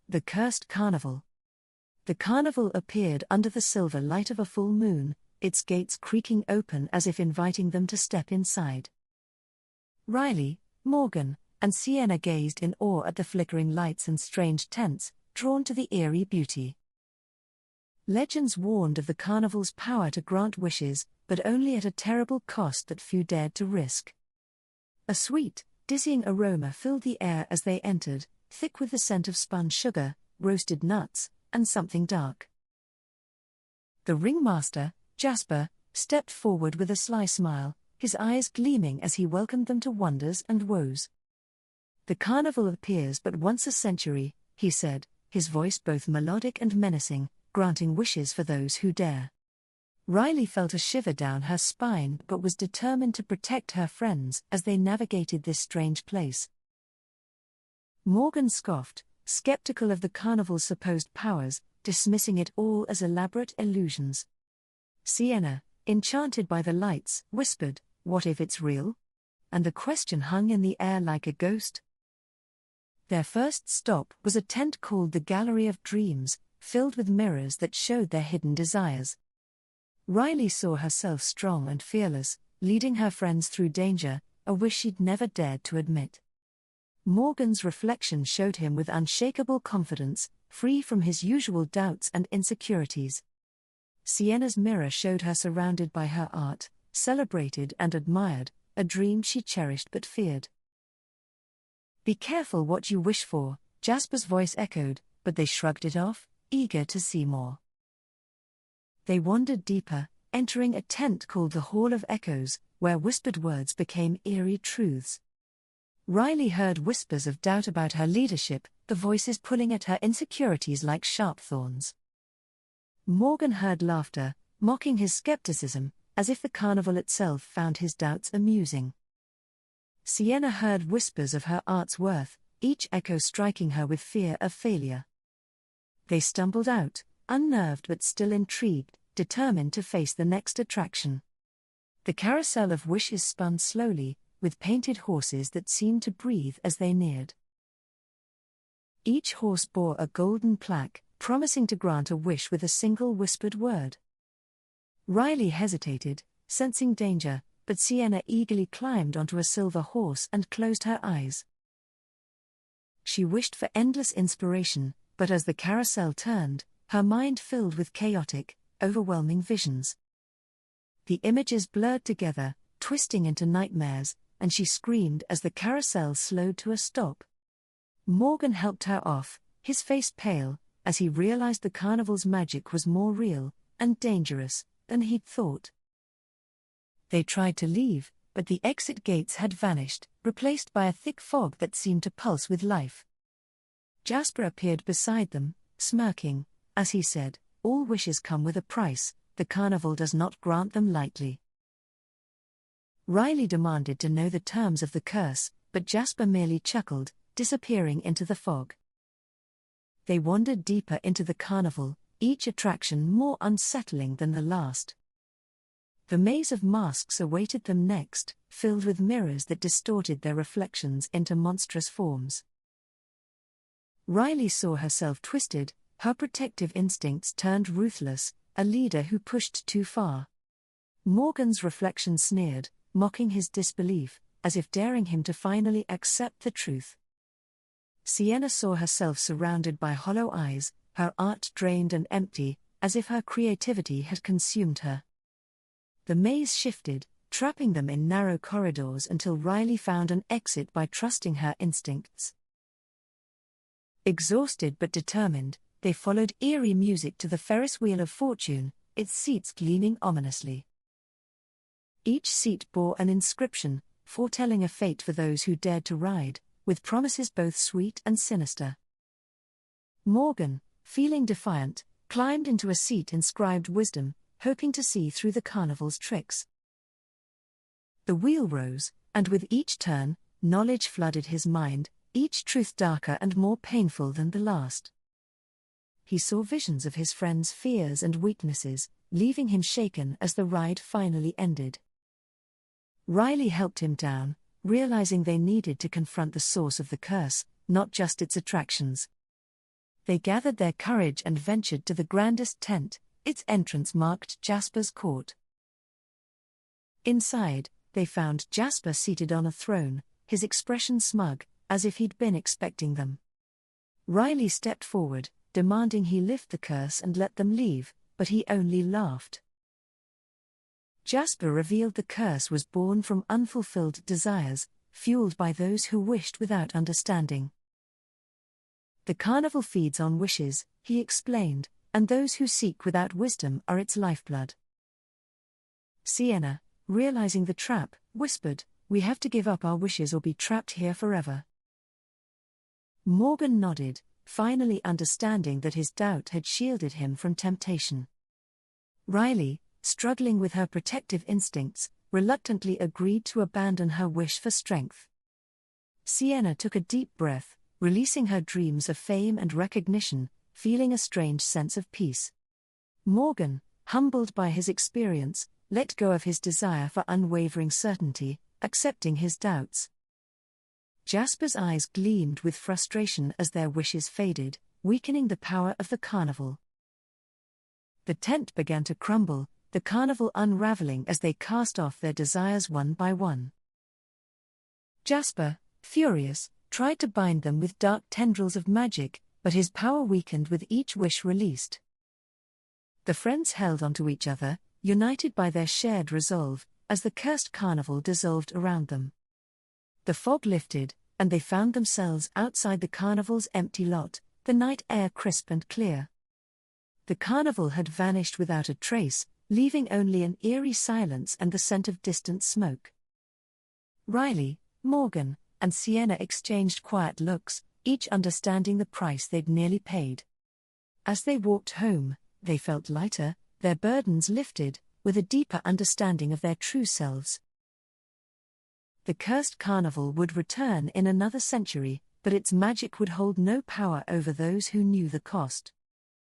The Cursed Carnival. The carnival appeared under the silver light of a full moon, its gates creaking open as if inviting them to step inside. Riley, Morgan, and Sienna gazed in awe at the flickering lights and strange tents, drawn to the eerie beauty. Legends warned of the carnival's power to grant wishes, but only at a terrible cost that few dared to risk. A sweet, dizzying aroma filled the air as they entered, thick with the scent of spun sugar, roasted nuts, and something dark. The ringmaster, Jasper, stepped forward with a sly smile, his eyes gleaming as he welcomed them to wonders and woes. "The carnival appears but once a century," he said, his voice both melodic and menacing, granting wishes for those who dare. Riley felt a shiver down her spine but was determined to protect her friends as they navigated this strange place. Morgan scoffed, skeptical of the carnival's supposed powers, dismissing it all as elaborate illusions. Sienna, enchanted by the lights, whispered, "What if it's real?" And the question hung in the air like a ghost. Their first stop was a tent called the Gallery of Dreams, filled with mirrors that showed their hidden desires. Riley saw herself strong and fearless, leading her friends through danger, a wish she'd never dared to admit. Morgan's reflection showed him with unshakable confidence, free from his usual doubts and insecurities. Sienna's mirror showed her surrounded by her art, celebrated and admired, a dream she cherished but feared. "Be careful what you wish for," Jasper's voice echoed, but they shrugged it off, eager to see more. They wandered deeper, entering a tent called the Hall of Echoes, where whispered words became eerie truths. Riley heard whispers of doubt about her leadership, the voices pulling at her insecurities like sharp thorns. Morgan heard laughter, mocking his skepticism, as if the carnival itself found his doubts amusing. Sienna heard whispers of her art's worth, each echo striking her with fear of failure. They stumbled out, unnerved but still intrigued, determined to face the next attraction. The carousel of wishes spun slowly, with painted horses that seemed to breathe as they neared. Each horse bore a golden plaque, promising to grant a wish with a single whispered word. Riley hesitated, sensing danger, but Sienna eagerly climbed onto a silver horse and closed her eyes. She wished for endless inspiration, but as the carousel turned, her mind filled with chaotic, overwhelming visions. The images blurred together, twisting into nightmares, and she screamed as the carousel slowed to a stop. Morgan helped her off, his face pale, as he realized the carnival's magic was more real and dangerous than he'd thought. They tried to leave, but the exit gates had vanished, replaced by a thick fog that seemed to pulse with life. Jasper appeared beside them, smirking, as he said, "All wishes come with a price, the carnival does not grant them lightly." Riley demanded to know the terms of the curse, but Jasper merely chuckled, disappearing into the fog. They wandered deeper into the carnival, each attraction more unsettling than the last. The maze of masks awaited them next, filled with mirrors that distorted their reflections into monstrous forms. Riley saw herself twisted, her protective instincts turned ruthless, a leader who pushed too far. Morgan's reflection sneered, mocking his disbelief, as if daring him to finally accept the truth. Sienna saw herself surrounded by hollow eyes, her art drained and empty, as if her creativity had consumed her. The maze shifted, trapping them in narrow corridors until Riley found an exit by trusting her instincts. Exhausted but determined, they followed eerie music to the Ferris wheel of fortune, its seats gleaming ominously. Each seat bore an inscription, foretelling a fate for those who dared to ride, with promises both sweet and sinister. Morgan, feeling defiant, climbed into a seat inscribed wisdom, hoping to see through the carnival's tricks. The wheel rose, and with each turn, knowledge flooded his mind, each truth darker and more painful than the last. He saw visions of his friends' fears and weaknesses, leaving him shaken as the ride finally ended. Riley helped him down, realizing they needed to confront the source of the curse, not just its attractions. they gathered their courage and ventured to the grandest tent, its entrance marked Jasper's court. Inside, they found Jasper seated on a throne, his expression smug, as if he'd been expecting them. Riley stepped forward, demanding he lift the curse and let them leave, but he only laughed. Jasper revealed the curse was born from unfulfilled desires, fueled by those who wished without understanding. The carnival feeds on wishes, he explained, and those who seek without wisdom are its lifeblood. Sienna, realizing the trap, whispered, "We have to give up our wishes or be trapped here forever." Morgan nodded, finally understanding that his doubt had shielded him from temptation. Riley, struggling with her protective instincts, reluctantly agreed to abandon her wish for strength. Sienna took a deep breath, releasing her dreams of fame and recognition, feeling a strange sense of peace. Morgan, humbled by his experience, let go of his desire for unwavering certainty, accepting his doubts. Jasper's eyes gleamed with frustration as their wishes faded, weakening the power of the carnival. The tent began to crumble, the carnival unraveling as they cast off their desires one by one. Jasper, furious, tried to bind them with dark tendrils of magic, but his power weakened with each wish released. The friends held onto each other, united by their shared resolve, as the cursed carnival dissolved around them. The fog lifted, and they found themselves outside the carnival's empty lot, the night air crisp and clear. The carnival had vanished without a trace, leaving only an eerie silence and the scent of distant smoke. Riley, Morgan, and Sienna exchanged quiet looks, each understanding the price they'd nearly paid. As they walked home, they felt lighter, their burdens lifted, with a deeper understanding of their true selves. The cursed carnival would return in another century, but its magic would hold no power over those who knew the cost.